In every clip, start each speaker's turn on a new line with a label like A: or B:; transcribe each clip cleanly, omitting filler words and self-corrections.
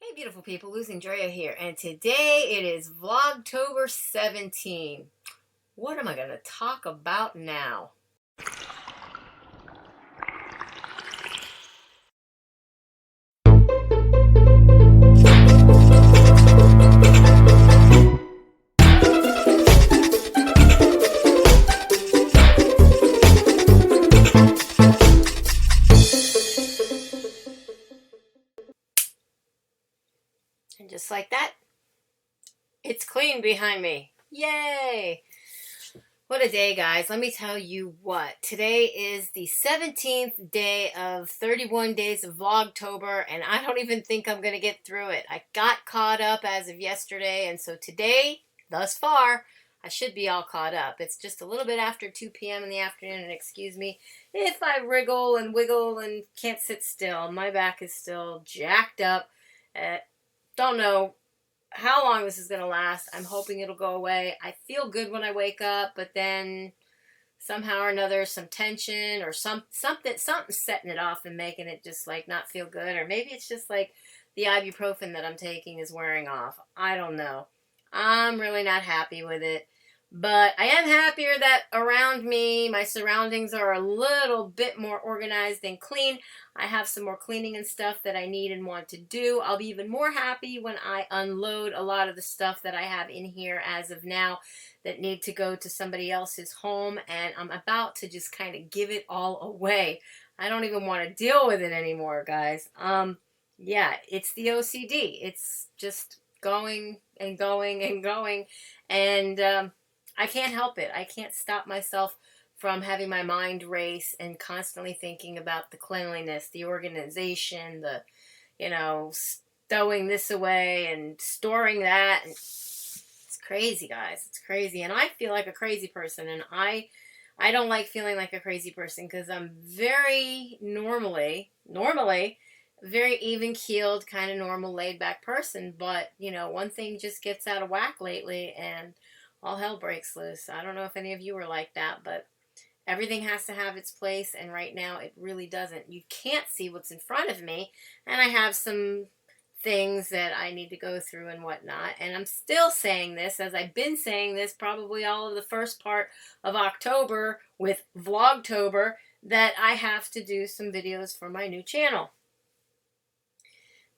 A: Hey beautiful people, LosingDrea here, and today it is Vlogtober 17. What am I going to talk about now? And just like that, it's clean behind me. Yay! What a day, guys. Let me tell you what. Today is the 17th day of 31 days of Vlogtober, and I don't even think I'm going to get through it. I got caught up as of yesterday, and so today, thus far, I should be all caught up. It's just a little bit after 2 p.m. in the afternoon, and excuse me if I wriggle and wiggle and can't sit still. My back is still jacked up. Don't know how long this is going to last. I'm hoping it'll go away. I feel good when I wake up, but then somehow or another, some tension or something's setting it off and making it just like not feel good. Or maybe it's just like the ibuprofen that I'm taking is wearing off. I don't know. I'm really not happy with it. But I am happier that around me, my surroundings are a little bit more organized and clean. I have some more cleaning and stuff that I need and want to do. I'll be even more happy when I unload a lot of the stuff that I have in here as of now that need to go to somebody else's home. And I'm about to just kind of give it all away. I don't even want to deal with it anymore, guys. Yeah, it's the OCD. It's just going and going and going. And I can't help it. I can't stop myself from having my mind race and constantly thinking about the cleanliness, the organization, the, stowing this away and storing that. And it's crazy, guys. It's crazy. And I feel like a crazy person. And I don't like feeling like a crazy person because I'm very normally, very even-keeled, kind of normal, laid-back person. But, one thing just gets out of whack lately and all hell breaks loose. I don't know if any of you are like that, but everything has to have its place, and right now it really doesn't. You can't see what's in front of me, and I have some things that I need to go through and whatnot, and I'm still saying this, as I've been saying this probably all of the first part of October with Vlogtober, that I have to do some videos for my new channel.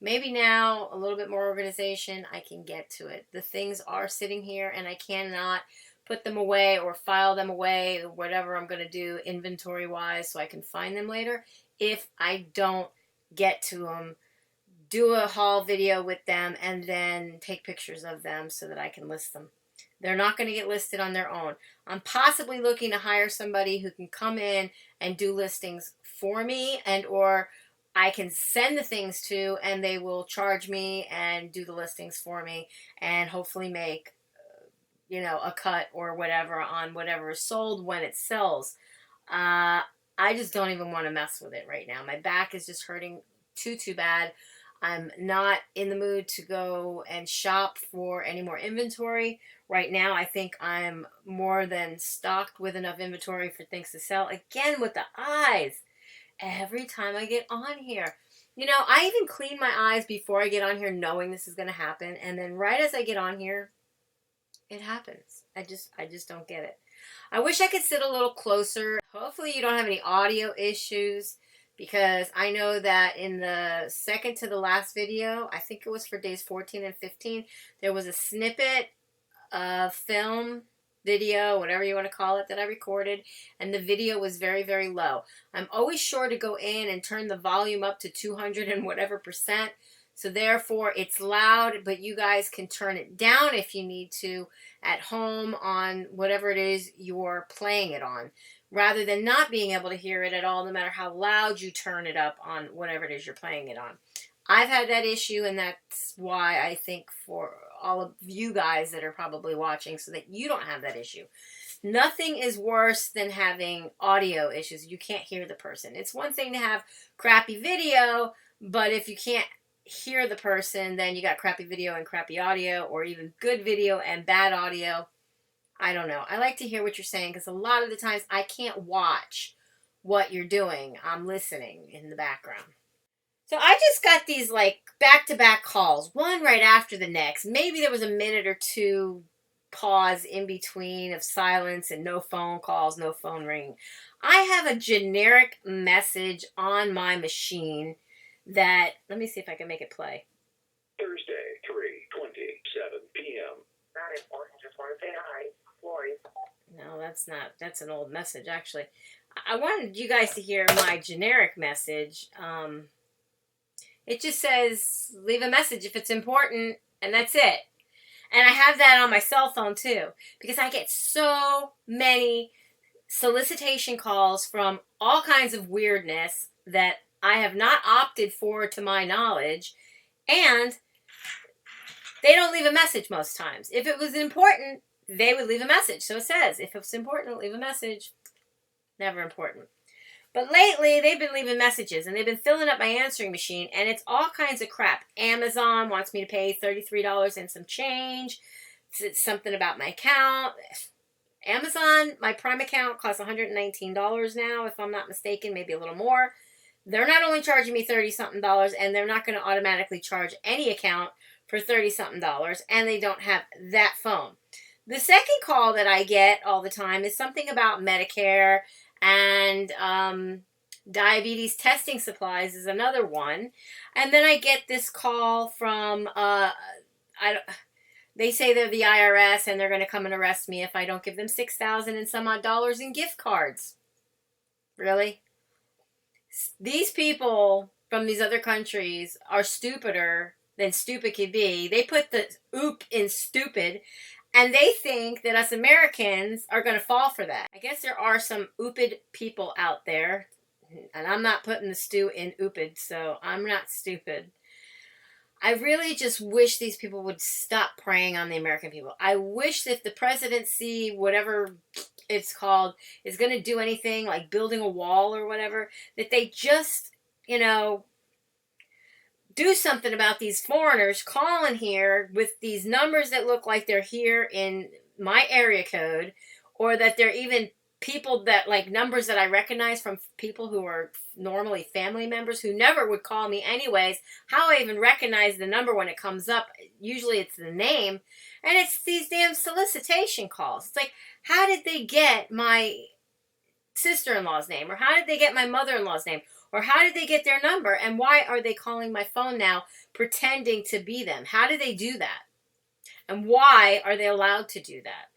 A: Maybe now, a little bit more organization, I can get to it. The things are sitting here and I cannot put them away or file them away, whatever I'm going to do inventory-wise so I can find them later if I don't get to them, do a haul video with them, and then take pictures of them so that I can list them. They're not going to get listed on their own. I'm possibly looking to hire somebody who can come in and do listings for me, and or I can send the things to, and they will charge me and do the listings for me and hopefully make, a cut or whatever on whatever is sold when it sells. I just don't even want to mess with it right now. My back is just hurting too bad. I'm not in the mood to go and shop for any more inventory. Right now, I think I'm more than stocked with enough inventory for things to sell. Again, with the eyes. Every time I get on here. I even clean my eyes before I get on here knowing this is going to happen. And then right as I get on here, it happens. I just don't get it. I wish I could sit a little closer. Hopefully you don't have any audio issues because I know that in the second to the last video, I think it was for days 14 and 15, there was a snippet of film, video, whatever you want to call it, that I recorded, and the video was very, very low. I'm always sure to go in and turn the volume up to 200 and whatever percent, so therefore it's loud, but you guys can turn it down if you need to at home on whatever it is you're playing it on, rather than not being able to hear it at all, no matter how loud you turn it up on whatever it is you're playing it on. I've had that issue, and that's why I think for all of you guys that are probably watching, so that you don't have that issue. Nothing is worse than having audio issues. You can't hear the person. It's one thing to have crappy video, but if you can't hear the person, then you got crappy video and crappy audio, or even good video and bad audio. I don't know. I like to hear what you're saying because a lot of the times I can't watch what you're doing. I'm listening in the background. So I just got these like back-to-back calls, one right after the next. Maybe there was a minute or two pause in between of silence and no phone calls, no phone ring. I have a generic message on my machine that, let me see if I can make it play.
B: Thursday, 3:27 p.m. Not important, just want to say hi. Lori.
A: No, that's not, that's an old message actually. I wanted you guys to hear my generic message. It just says, leave a message if it's important, and that's it. And I have that on my cell phone too, because I get so many solicitation calls from all kinds of weirdness that I have not opted for to my knowledge, and they don't leave a message most times. If it was important, they would leave a message. So it says, if it's important, leave a message. Never important. But lately, they've been leaving messages, and they've been filling up my answering machine, and it's all kinds of crap. Amazon wants me to pay $33 and some change. It's something about my account. Amazon, my Prime account costs $119 now, if I'm not mistaken, maybe a little more. They're not only charging me $30-something, and they're not going to automatically charge any account for $30-something, and they don't have that phone. The second call that I get all the time is something about Medicare, and diabetes testing supplies is another one. And then I get this call from, they say they're the IRS and they're going to come and arrest me if I don't give them $6,000 and some odd dollars in gift cards. Really? These people from these other countries are stupider than stupid could be. They put the oop in stupid, and they think that us Americans are going to fall for that. I guess there are some oopid people out there, and I'm not putting the stew in oopid, so I'm not stupid. I really just wish these people would stop preying on the American people. I wish that the presidency, whatever it's called, is going to do anything like building a wall or whatever, that they just, do something about these foreigners calling here with these numbers that look like they're here in my area code, or that they're even people that like numbers that I recognize from people who are normally family members who never would call me anyways. How I even recognize the number when it comes up, usually it's the name, and it's these damn solicitation calls. It's like, how did they get my sister-in-law's name, or how did they get my mother-in-law's name, or how did they get their number, and why are they calling my phone now pretending to be them? How did they do that? And why are they allowed to do that?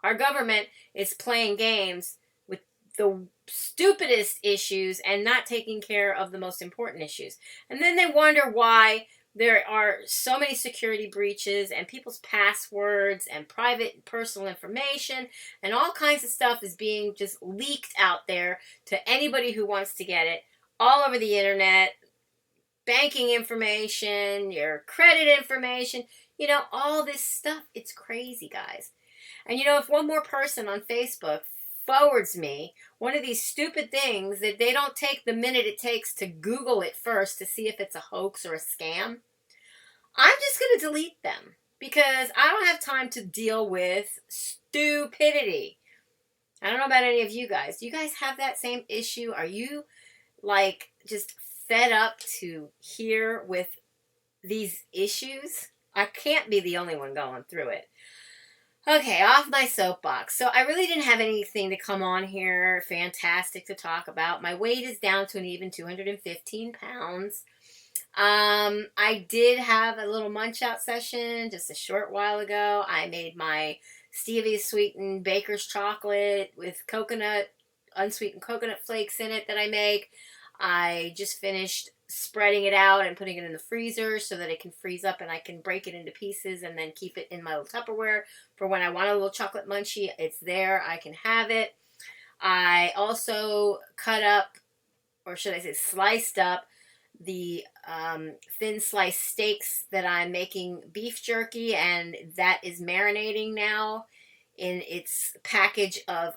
A: Our government is playing games with the stupidest issues and not taking care of the most important issues. And then they wonder why there are so many security breaches and people's passwords and private personal information and all kinds of stuff is being just leaked out there to anybody who wants to get it all over the internet. Banking information, your credit information, all this stuff. It's crazy, guys. And if one more person on Facebook forwards me one of these stupid things that they don't take the minute it takes to Google it first to see if it's a hoax or a scam, I'm just going to delete them because I don't have time to deal with stupidity. I don't know about any of you guys. Do you guys have that same issue? Are you like just fed up to hear with these issues? I can't be the only one going through it. Okay, off my soapbox. So I really didn't have anything to come on here fantastic to talk about. My weight is down to an even 215 pounds. I did have a little munch out session just a short while ago. I made my stevia sweetened baker's chocolate with unsweetened coconut flakes in it that I make. I just finished spreading it out and putting it in the freezer so that it can freeze up and I can break it into pieces and then keep it in my little Tupperware for when I want a little chocolate munchie. It's there. I can have it. I also cut up, or should I say sliced up, the thin sliced steaks that I'm making beef jerky, and that is marinating now in its package of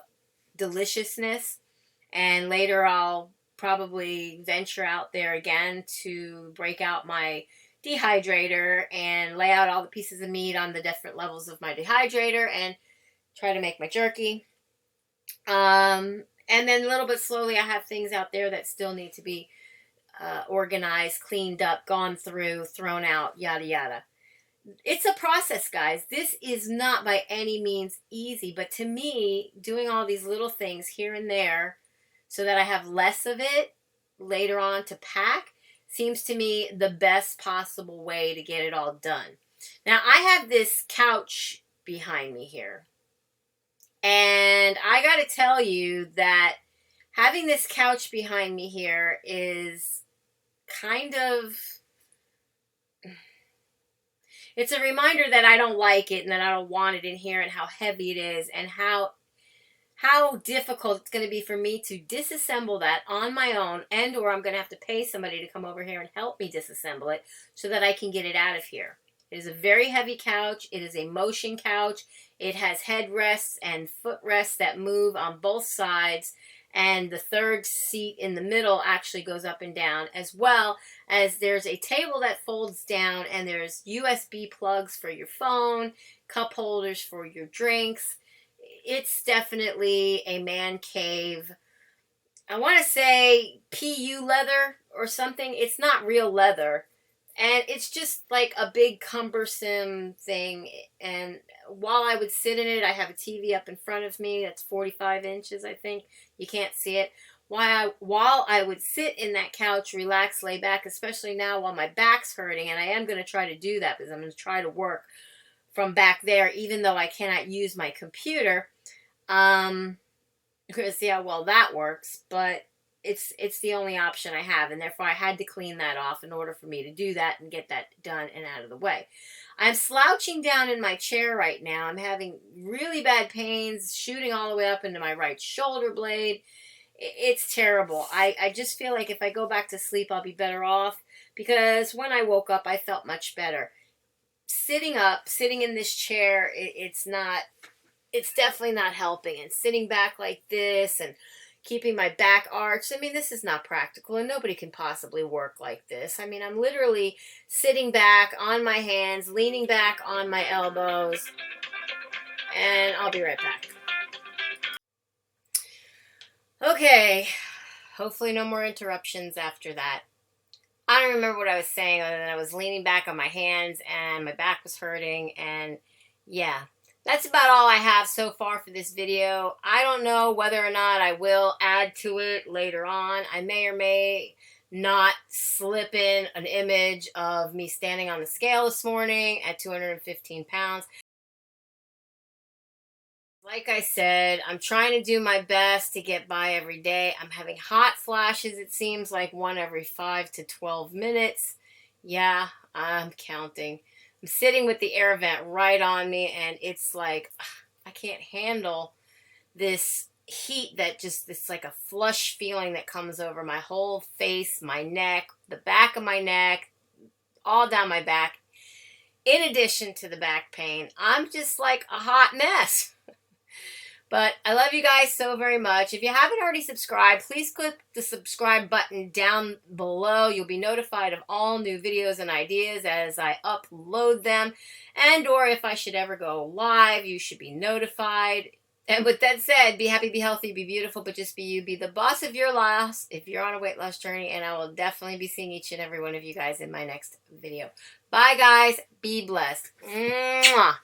A: deliciousness. And later I'll probably venture out there again to break out my dehydrator and lay out all the pieces of meat on the different levels of my dehydrator and try to make my jerky. And then a little bit slowly I have things out there that still need to be organized, cleaned up, gone through, thrown out, yada yada. It's a process, guys. This is not by any means easy, but to me, doing all these little things here and there so that I have less of it later on to pack seems to me the best possible way to get it all done. Now, I have this couch behind me here, and I got to tell you that having this couch behind me here is kind of, it's a reminder that I don't like it and that I don't want it in here and how heavy it is and how difficult it's going to be for me to disassemble that on my own, and or I'm going to have to pay somebody to come over here and help me disassemble it so that I can get it out of here. It is a very heavy couch. It is a motion couch. It has headrests and footrests that move on both sides, and the third seat in the middle actually goes up and down, as well as there's a table that folds down, and there's USB plugs for your phone, cup holders for your drinks. It's definitely a man cave. I want to say PU leather or something. It's not real leather. And it's just like a big cumbersome thing. And while I would sit in it, I have a TV up in front of me. That's 45 inches, I think. You can't see it. While I would sit in that couch, relax, lay back, especially now while my back's hurting. And I am going to try to do that because I'm going to try to work from back there, even though I cannot use my computer. You're going to see how well that works. But it's the only option I have, and therefore I had to clean that off in order for me to do that and get that done and out of the way. I'm slouching down in my chair right now. I'm having really bad pains shooting all the way up into my right shoulder blade. It's terrible. I just feel like if I go back to sleep, I'll be better off, because when I woke up, I felt much better. Sitting up, sitting in this chair, it's definitely not helping. And sitting back like this and keeping my back arched. I mean, this is not practical, and nobody can possibly work like this. I mean, I'm literally sitting back on my hands, leaning back on my elbows, and I'll be right back. Okay, hopefully no more interruptions after that. I don't remember what I was saying other than I was leaning back on my hands and my back was hurting, and yeah. That's about all I have so far for this video. I don't know whether or not I will add to it later on. I may or may not slip in an image of me standing on the scale this morning at 215 pounds. Like I said, I'm trying to do my best to get by every day. I'm having hot flashes, it seems like one every 5 to 12 minutes. Yeah, I'm counting. I'm sitting with the air vent right on me, and it's like, I can't handle this heat that just, it's like a flush feeling that comes over my whole face, my neck, the back of my neck, all down my back. In addition to the back pain, I'm just like a hot mess. But I love you guys so very much. If you haven't already subscribed, please click the subscribe button down below. You'll be notified of all new videos and ideas as I upload them. And or if I should ever go live, you should be notified. And with that said, be happy, be healthy, be beautiful, but just be you. Be the boss of your loss if you're on a weight loss journey. And I will definitely be seeing each and every one of you guys in my next video. Bye, guys. Be blessed. Mwah.